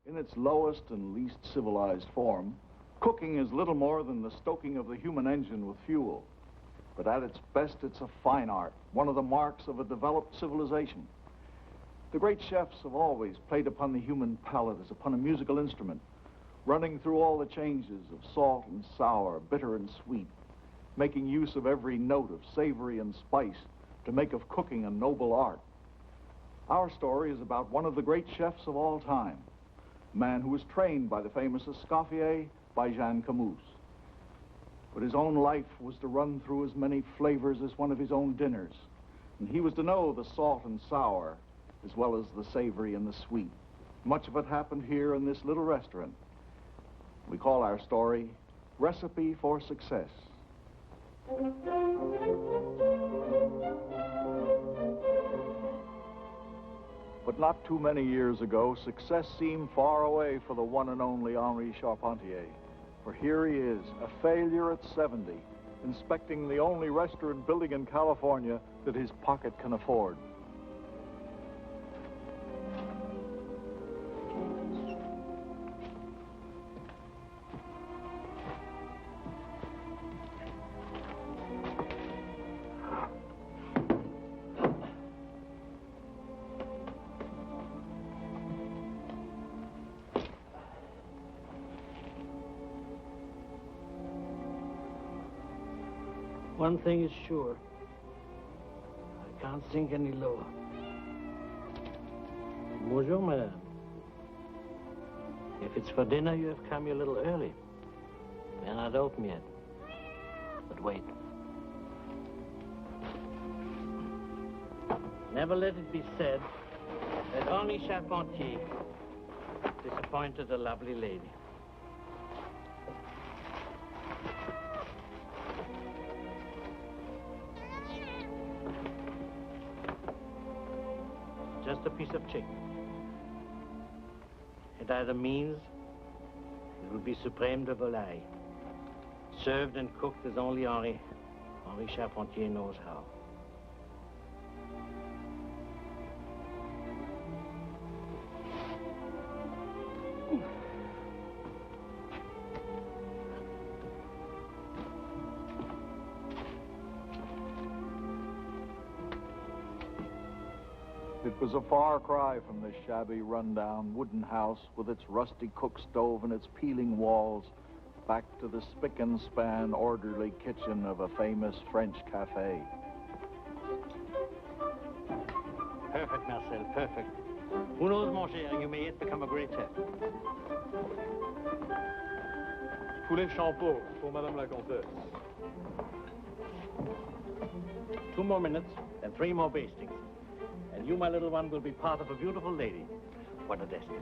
In its lowest and least civilized form, cooking is little more than the stoking of the human engine with fuel. But at its best, it's a fine art, one of the marks of a developed civilization. The great chefs have always played upon the human palate as upon a musical instrument, running through all the changes of salt and sour, bitter and sweet, making use of every note of savory and spice to make of cooking a noble art. Our story is about one of the great chefs of all time, a man who was trained by the famous Escoffier by Jean Camus. But his own life was to run through as many flavors as one of his own dinners, and he was to know the salt and sour as well as the savory and the sweet. Much of it happened here in this little restaurant. We call our story Recipe for Success. But not too many years ago, success seemed far away for the one and only Henri Charpentier. For here he is, a failure at 70, inspecting the only restaurant building in California that his pocket can afford. One thing is sure. I can't sink any lower. Bonjour, madame. If it's for dinner, you have come a little early. We're not open yet. But wait. Never let it be said that Henri Charpentier disappointed a lovely lady. Just a piece of chicken. It either means it will be suprême de volaille, served and cooked as only Henri Charpentier knows how. It was a far cry from this shabby, run-down wooden house with its rusty cook stove and its peeling walls back to the spick-and-span orderly kitchen of a famous French cafe. Perfect, Marcel, perfect. Who knows, mon cher, you may yet become a great chef. Poulet Champeau pour Madame la Comtesse. 2 more minutes and 3 more bastings. And you, my little one, will be part of a beautiful lady. What a destiny.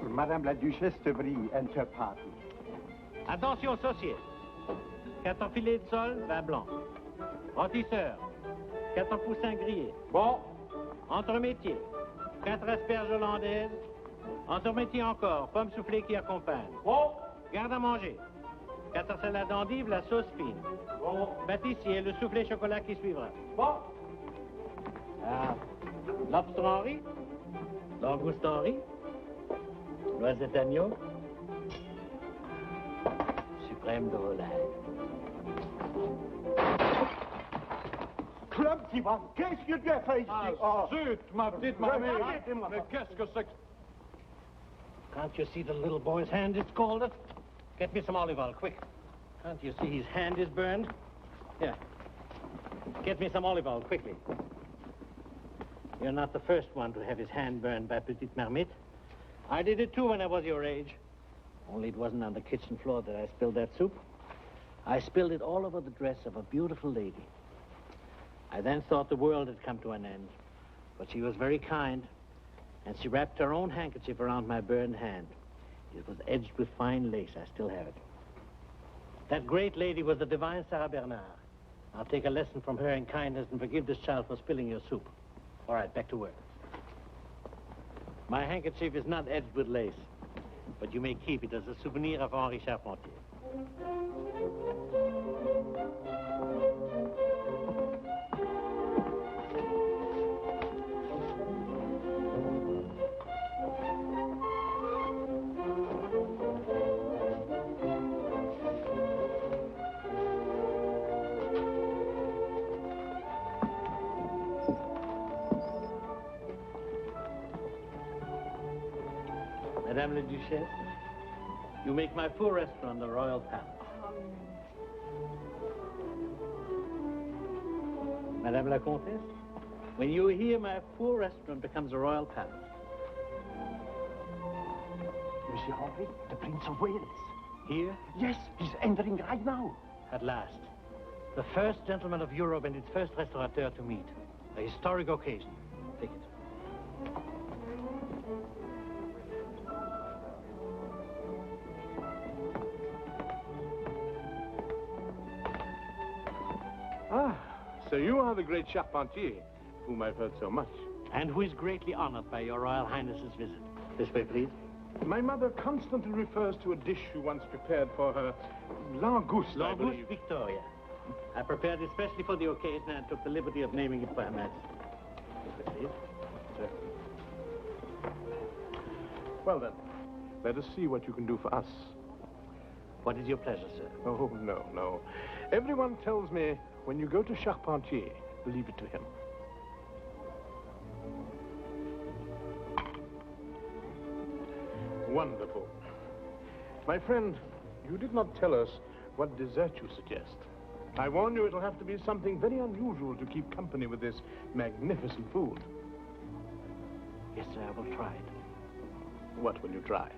Madame la Duchesse de Brie enter party. Attention, saucier. 4 filets de sole, vin blanc. Rôtisseur, 4 poussins grillés. Bon. Entremétier, 4 asperges hollandaises. Entremétier encore, pommes soufflées qui accompagnent. Bon. Garde à manger. 4 salades d'endives, la sauce fine. Bon. Pâtissier, le soufflé chocolat qui suivra. Bon. Ah, lobster Henri, langouste Henri, noisette agneau, suprême de volaille. Club, petit va. Qu'est-ce que tu as fait ici? Ah, zut, ma petite mamie. Mais qu'est-ce que c'est que... Can't you see the little boy's hand is scalded? Get me some olive oil, quick. Can't you see his hand is burned? Here. Get me some olive oil, quickly. You're not the first one to have his hand burned by Petite Marmite. I did it too when I was your age. Only it wasn't on the kitchen floor that I spilled that soup. I spilled it all over the dress of a beautiful lady. I then thought the world had come to an end. But she was very kind, and she wrapped her own handkerchief around my burned hand. It was edged with fine lace. I still have it. That great lady was the divine Sarah Bernard. I'll take a lesson from her in kindness and forgive this child for spilling your soup. All right, back to work. My handkerchief is not edged with lace, but you may keep it as a souvenir of Henri Charpentier. Madame la Duchesse, you make my poor restaurant a royal palace. Madame la Comtesse, when you hear my poor restaurant becomes a royal palace. Monsieur Henri, the Prince of Wales. Here, Yes, he's entering right now. at last, the first gentleman of Europe and its first restaurateur to meet. A historic occasion. Take it. Ah, so you are the great Charpentier, whom I've heard so much. And who is greatly honored by your Royal Highness's visit. This way, please. My mother constantly refers to a dish you once prepared for her. Langouste, I Langouste believe. Victoria. I prepared it especially for the occasion and took the liberty of naming it for Her Majesty. This way, please. Well then, let us see what you can do for us. What is your pleasure, sir? Oh, no, no. Everyone tells me when you go to Charpentier, leave it to him. Wonderful. My friend, you did not tell us what dessert you suggest. I warn you, it'll have to be something very unusual to keep company with this magnificent food. Yes, sir, I will try it. What will you try?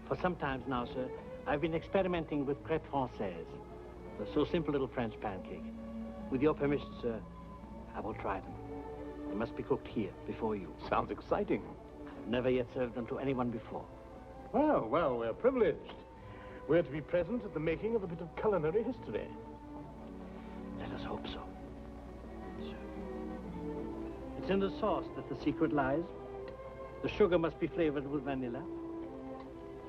For some time now, sir, I've been experimenting with crêpes françaises. A so simple little French pancake. With your permission, sir, I will try them. They must be cooked here, before you. Sounds exciting. I've never yet served them to anyone before. Well, well, we're privileged. We're to be present at the making of a bit of culinary history. Let us hope so. Sir. It's in the sauce that the secret lies. The sugar must be flavored with vanilla.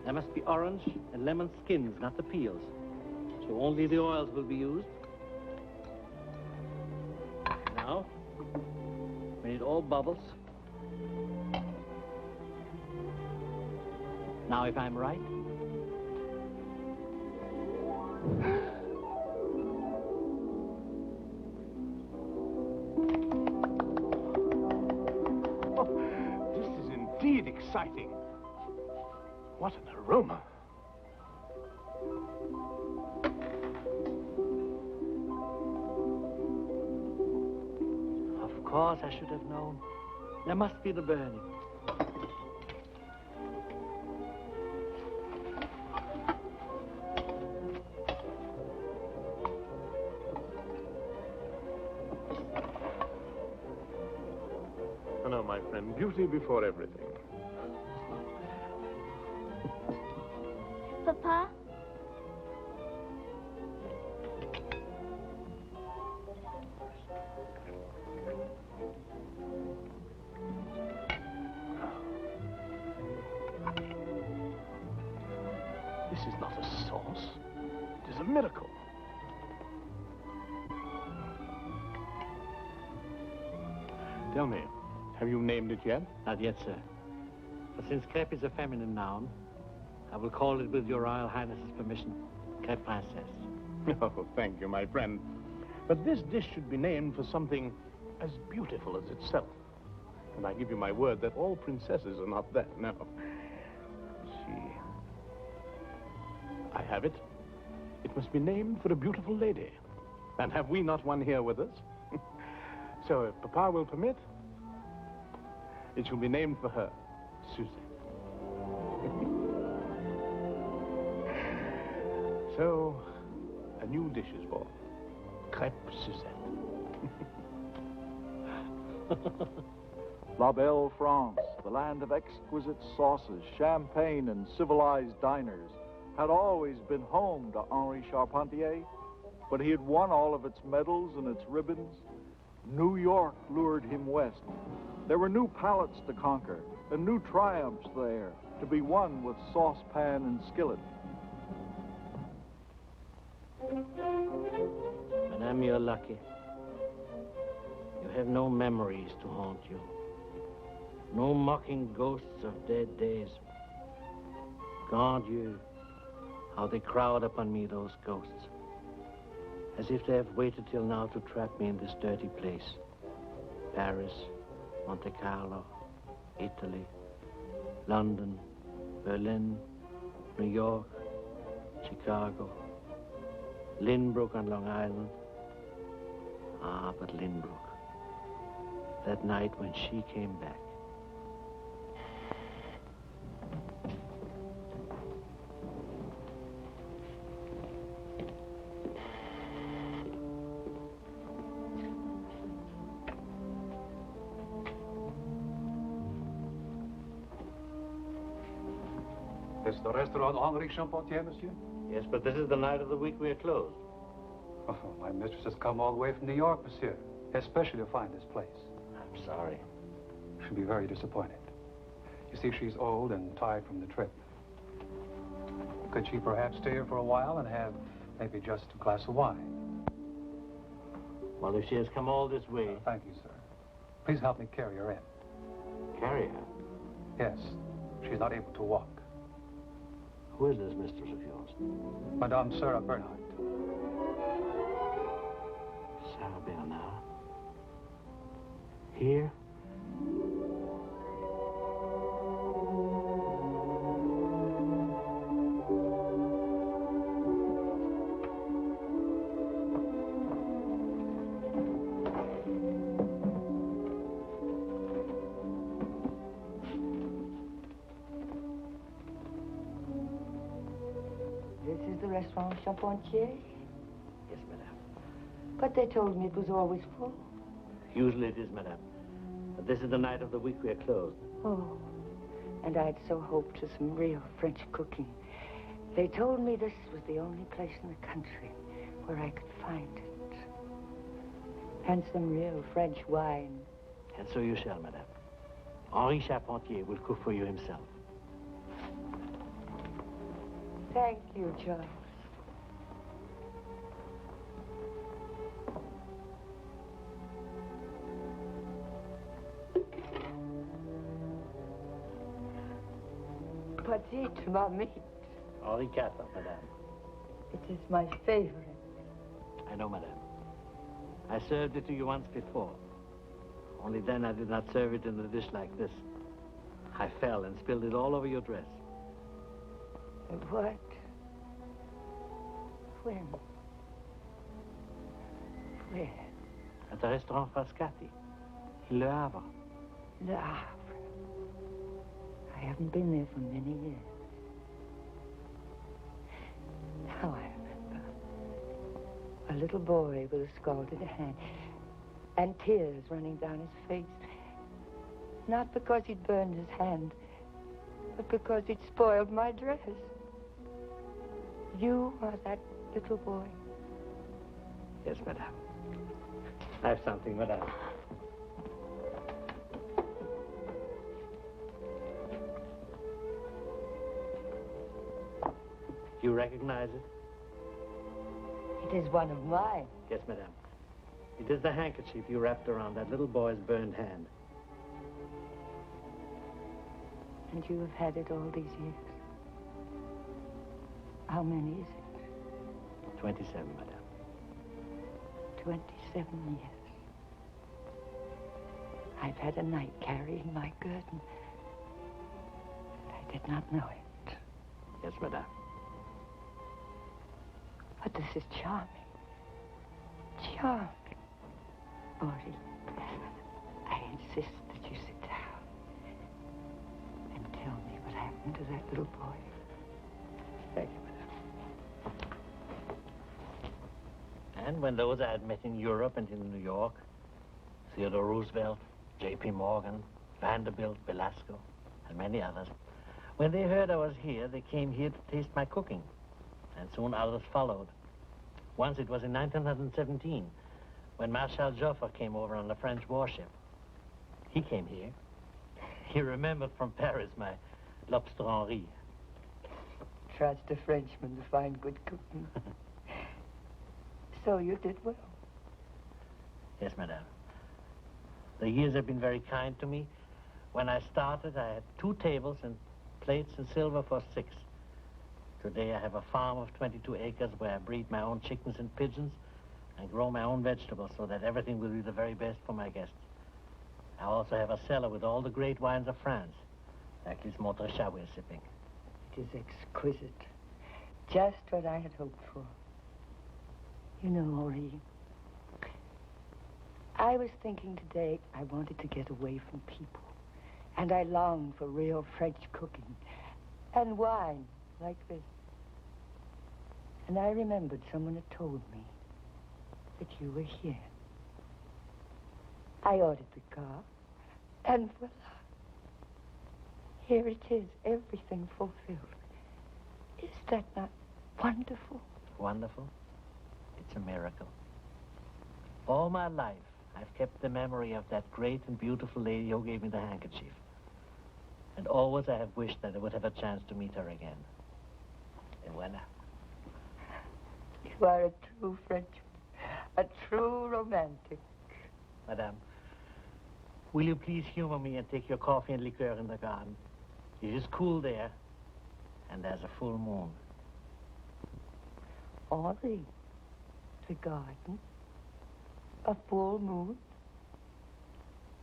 There must be orange and lemon skins, not the peels. So only the oils will be used. Now, when it all bubbles. Now, if I'm right. Oh, this is indeed exciting. What an aroma. Of course, I should have known. There must be the burning. Oh, no, my friend, beauty before everything. Papa? This is not a sauce. It is a miracle. Tell me, have you named it yet? Not yet, sir. But since crêpe is a feminine noun, I will call it, with your Royal Highness's permission, crêpe princesse. Oh, thank you, my friend. But this dish should be named for something as beautiful as itself. And I give you my word that all princesses are not that, no. See. I have it. It must be named for a beautiful lady. And have we not one here with us? So if Papa will permit, it shall be named for her, Suzette. So, a new dish is born. Crêpe Suzette. La Belle France, the land of exquisite sauces, champagne, and civilized diners, had always been home to Henri Charpentier, but he had won all of its medals and its ribbons. New York lured him west. There were new palates to conquer, and new triumphs there to be won with saucepan and skillet. Madame, you're lucky. You have no memories to haunt you. No mocking ghosts of dead days. God, you, how they crowd upon me, those ghosts. As if they have waited till now to trap me in this dirty place. Paris, Monte Carlo, Italy, London, Berlin, New York, Chicago, Lynbrook on Long Island. Ah, but Lynbrook. That night when she came back. This the restaurant Henri Charpentier, monsieur? Yes, but this is the night of the week we are closed. Oh, my mistress has come all the way from New York, monsieur, especially to find this place. I'm sorry. She'll be very disappointed. You see, she's old and tired from the trip. Could she perhaps stay here for a while and have maybe just a glass of wine? Well, if she has come all this way... Thank you, sir. Please help me carry her in. Carry her? Yes. She's not able to walk. Who is this mistress of yours? Madame Sarah Bernhardt. Sarah Bernhardt? Here? This is the restaurant Charpentier? Yes, madame. But they told me it was always full. Usually it is, madame. But this is the night of the week we are closed. Oh, and I'd so hoped for some real French cooking. They told me this was the only place in the country where I could find it. And some real French wine. And so you shall, madame. Henri Charpentier will cook for you himself. Thank you, Charles. Petite marmite. Henri IV, madame. It is my favorite. I know, madame. I served it to you once before. Only then I did not serve it in a dish like this. I fell and spilled it all over your dress. What? When? Where? At the restaurant Frascati, in Le Havre. Le Havre. I haven't been there for many years. Now I remember. A little boy with a scalded hand and tears running down his face. Not because he'd burned his hand, but because he'd spoiled my dress. You are that little boy. Yes, madame. I have something, madame. You recognize it? It is one of mine. Yes, madame. It is the handkerchief you wrapped around that little boy's burned hand. And you have had it all these years. How many is it? 27, madame. 27 years. I've had a night carrying my curtain. And I did not know it. Yes, madame. But this is charming. Charming. Henri, I insist that you sit down and tell me what happened to that little boy. Thank you, madame. And when those I had met in Europe and in New York, Theodore Roosevelt, J.P. Morgan, Vanderbilt, Velasco, and many others, when they heard I was here, they came here to taste my cooking. And soon others followed. Once it was in 1917, when Marshal Joffre came over on a French warship. He came here. He remembered from Paris my lobster Henri. Trust a Frenchman to find good cooking. So you did well. Yes, madame. The years have been very kind to me. When I started, I had 2 tables and plates and silver for 6. Today I have a farm of 22 acres where I breed my own chickens and pigeons and grow my own vegetables so that everything will be the very best for my guests. I also have a cellar with all the great wines of France, like this Montrachat we're sipping. is exquisite. Just what I had hoped for. You know, Henri, I was thinking today I wanted to get away from people. And I longed for real French cooking. And wine, like this. And I remembered someone had told me that you were here. I ordered the car, and voila. Here it is, everything fulfilled. Is that not wonderful? Wonderful? It's a miracle. All my life, I've kept the memory of that great and beautiful lady who gave me the handkerchief. And always I have wished that I would have a chance to meet her again. And voila. You are a true Frenchman, a true romantic. Madame, will you please humor me and take your coffee and liqueur in the garden? It is cool there, and there's a full moon. Henri, the garden, a full moon.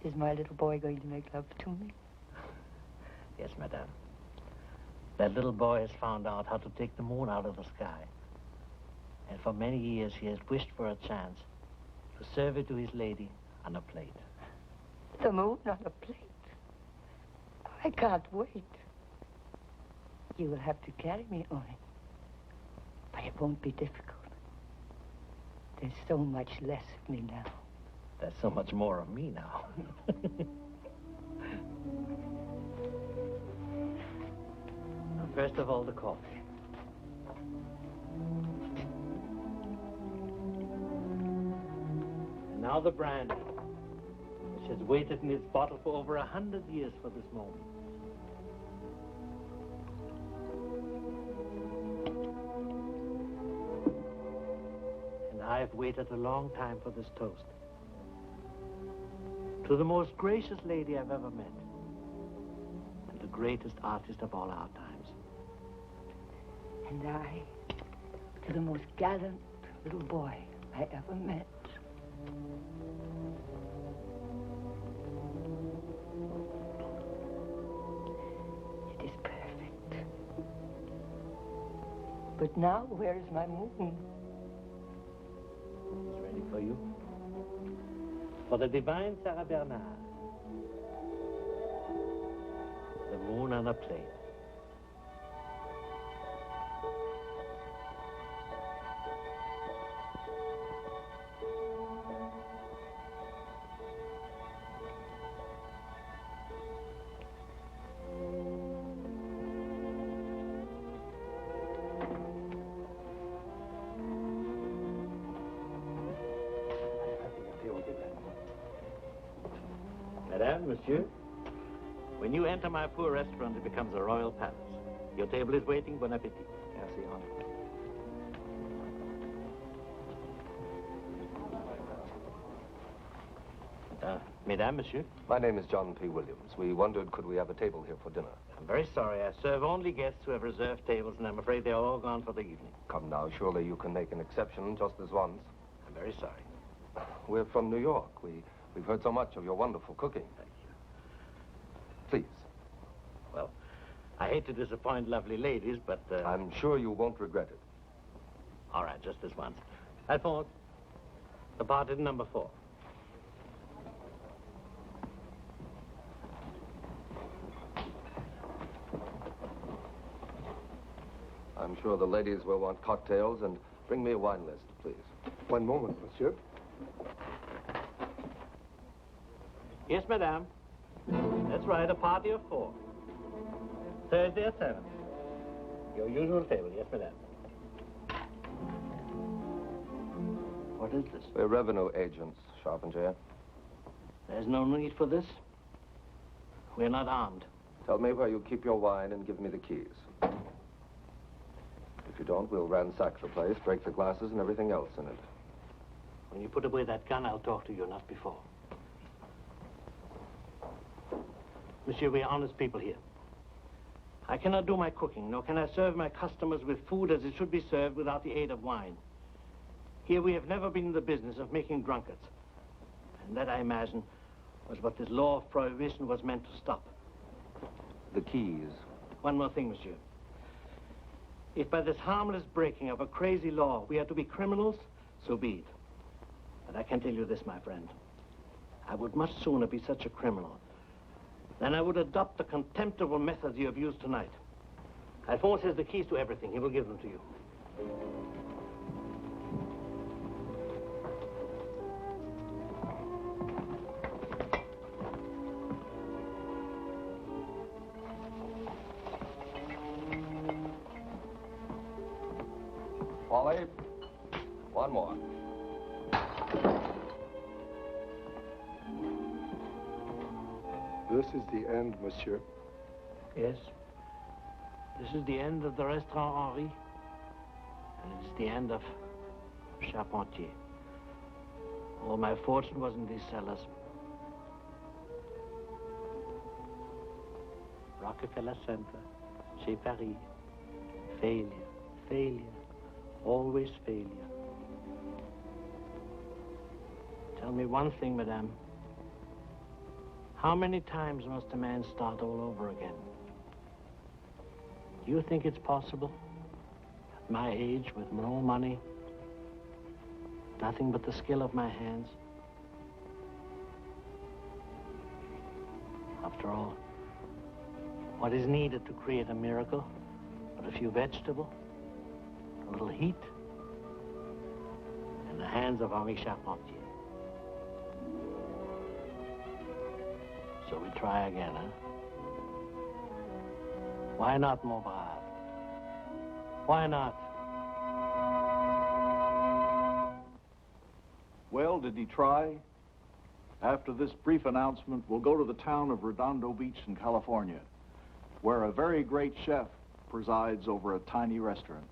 Is my little boy going to make love to me? Yes, madame. That little boy has found out how to take the moon out of the sky. And for many years he has wished for a chance to serve it to his lady on a plate. The moon on a plate? I can't wait. You will have to carry me on it. But it won't be difficult. There's so much less of me now. There's so much more of me now. First of all, the coffee. And now the brandy, which has waited in its bottle for over 100 years for this moment. And I've waited a long time for this toast. To the most gracious lady I've ever met. And the greatest artist of all our times. And I, to the most gallant little boy I ever met. It is perfect. But now, where is my moon? It's ready for you. For the divine Sarah Bernard. The moon on a plate. Madame, monsieur, when you enter my poor restaurant, it becomes a royal palace. Your table is waiting. Bon appetit. Merci, Henri. Mesdames, monsieur, My name is John P. Williams. We wondered, could we have a table here for dinner? I'm very sorry. I serve only guests who have reserved tables, and I'm afraid they're all gone for the evening. Come now, surely you can make an exception just this once. I'm very sorry. We're from New York. We've heard so much of your wonderful cooking. Thank you. Please. Well, I hate to disappoint lovely ladies, but... I'm sure you won't regret it. All right, just this once. Alphonse, the party number 4. I'm sure the ladies will want cocktails, and bring me a wine list, please. One moment, monsieur. Yes, madame. That's right, a party of 4. Thursday at 7. Your usual table, yes, madame. What is this? We're revenue agents, Charpentier. There's no need for this. We're not armed. Tell me where you keep your wine and give me the keys. If you don't, we'll ransack the place, break the glasses and everything else in it. When you put away that gun, I'll talk to you, not before. Monsieur, we are honest people here. I cannot do my cooking, nor can I serve my customers with food as it should be served without the aid of wine. Here we have never been in the business of making drunkards. And that, I imagine, was what this law of prohibition was meant to stop. The keys. One more thing, monsieur. If by this harmless breaking of a crazy law we are to be criminals, so be it. But I can tell you this, my friend. I would much sooner be such a criminal than I would adopt the contemptible methods you have used tonight. Alphonse has the keys to everything. He will give them to you. Wally, one more. This is the end, monsieur. Yes. This is the end of the Restaurant Henri. And it's the end of Charpentier. All my fortune was in these cellars. Rockefeller Center, chez Paris. Failure, failure, always failure. Tell me one thing, madame. How many times must a man start all over again? Do you think it's possible? At my age, with no money, nothing but the skill of my hands? After all, what is needed to create a miracle? But a few vegetables, a little heat, and the hands of Henri Charpentier. So we try again, huh? Why not, mon brave? Why not? Well, did he try? After this brief announcement, we'll go to the town of Redondo Beach in California, where a very great chef presides over a tiny restaurant.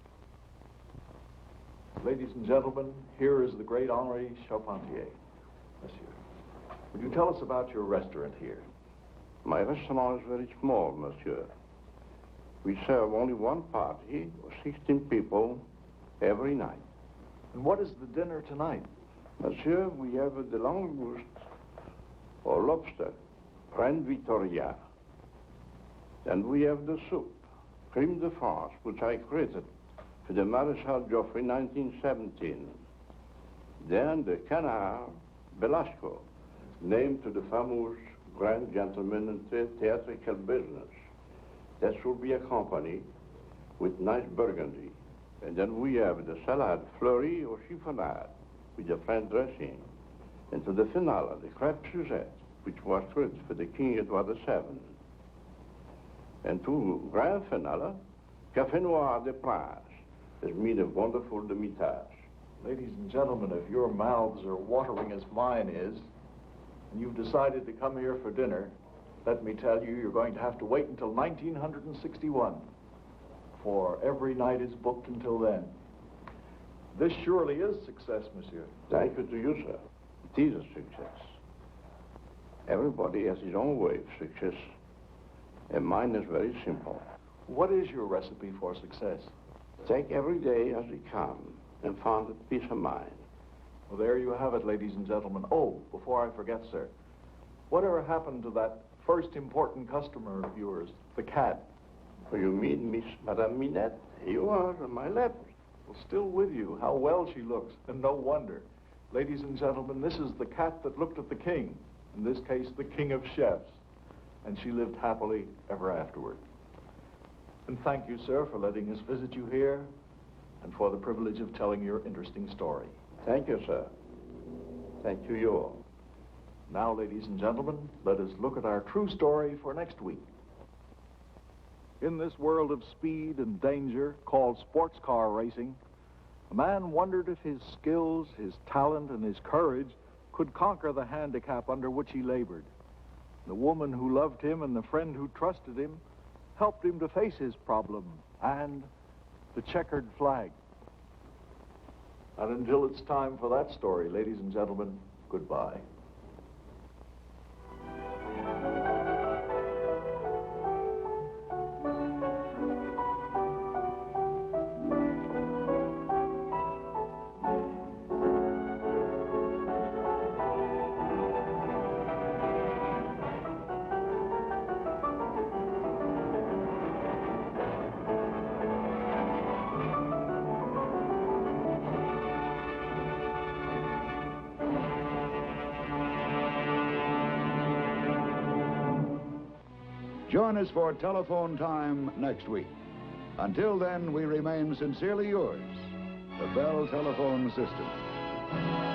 Ladies and gentlemen, here is the great Henri Charpentier. Monsieur, would you tell us about your restaurant here? My restaurant is very small, monsieur. We serve only one party of 16 people every night. And what is the dinner tonight? Monsieur, we have the langouste or lobster, Reine Victoria. And we have the soup, creme de France, which I created for the Marechal Joffre in 1917. Then the canard Belasco, named to the famous grand gentleman in the theatrical business. That should be accompanied with nice burgundy. And then we have the salad fleurie or chiffonade with the French dressing. And to the finale, the crêpe Suzette, which was created for the King Edward VII. And to grand finale, Café Noir de Prince is made of wonderful demi-tasse. Ladies and gentlemen, if your mouths are watering as mine is, and you've decided to come here for dinner, let me tell you, you're going to have to wait until 1961, for every night is booked until then. This surely is success, monsieur. Thank you to you, sir. It is a success. Everybody has his own way of success, and mine is very simple. What is your recipe for success? Take every day as it comes and find a peace of mind. Well, there you have it, ladies and gentlemen. Oh, before I forget, sir, whatever happened to that first important customer of yours, the cat? Oh, you mean Miss Madame Minette? You are on my left. Well, still with you. How well she looks, and no wonder. Ladies and gentlemen, this is the cat that looked at the king, in this case, the king of chefs, and she lived happily ever afterward. And thank you, sir, for letting us visit you here, and for the privilege of telling your interesting story. Thank you, sir. Thank you all. Now, ladies and gentlemen, let us look at our true story for next week. In this world of speed and danger called sports car racing, a man wondered if his skills, his talent, and his courage could conquer the handicap under which he labored. The woman who loved him and the friend who trusted him helped him to face his problem and the checkered flag. And until it's time for that story, ladies and gentlemen, goodbye. Join us for Telephone Time next week. Until then, we remain sincerely yours, the Bell Telephone System.